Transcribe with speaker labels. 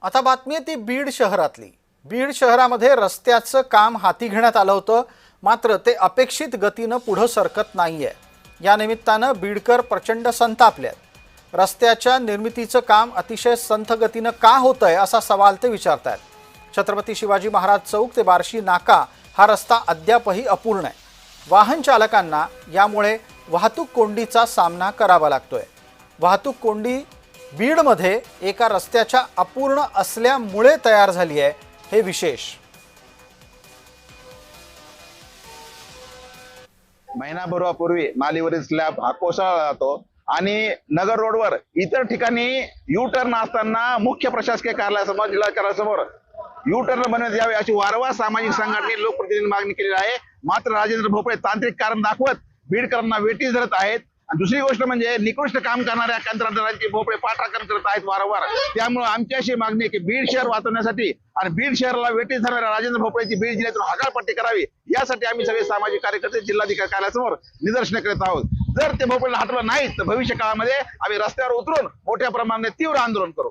Speaker 1: आता बातमी आहे ती बीड शहरातली। बीड शहरामध्ये रस्त्याचं काम हाती घेण्यात आलं होतं, मात्र ते अपेक्षित गतीनं पुढे सरकत नाहीये। या निमित्तानं बीडकर प्रचंड संतापलेत। रस्त्याच्या निर्मितीचं काम अतिशय संथ गतीनं का होतंय असा सवाल ते विचारतायत। छत्रपती शिवाजी महाराज चौक ते बार्शी नाका हा रस्ता अद्यापही अपूर्ण आहे। वाहन चालकांना यामुळे वाहतूक कोंडीचा सामना करावा लागतोय। वाहतूक कोंडी बीडमध्ये एका रस्त्याच्या अपूर्ण असल्यामुळे तयार झाली आहे, हे विशेष।
Speaker 2: महिनाभरापूर्वी नालीवरील स्लॅब हा कोसळला जातो आणि नगर रोडवर इतर ठिकाणी यू टर्न असताना मुख्य प्रशासकीय कार्यालयासमोर जिल्हाधिकाऱ्यासमोर यू टर्न बनवण्यात यावे अशी वारंवार सामाजिक संघटनेने लोकप्रतिनिधींनी मागणी केलेली आहे। मात्र राजेंद्र भोपळे तांत्रिक कारण दाखवत बीडकरांना वेठीस धरत आहेत। दुसरी गोष्ट म्हणजे निकृष्ट काम करणाऱ्या कंत्राटदारांची भोपळे पाठराखण करत आहेत वारंवार। त्यामुळे आमची अशी मागणी आहे की बीड शहर वाचवण्यासाठी आणि बीड शहराला वेठीस धरणाऱ्या राजेंद्र भोपळेची बीड जिल्ह्यातून हकालपट्टी करावी, यासाठी आम्ही सगळे सामाजिक कार्यकर्ते जिल्हाधिकारी कार्यालयासमोर निदर्शने करत आहोत। जर ते भोपळेला हटवलं नाही तर भविष्य काळामध्ये आम्ही रस्त्यावर उतरून मोठ्या प्रमाणात तीव्र आंदोलन करू।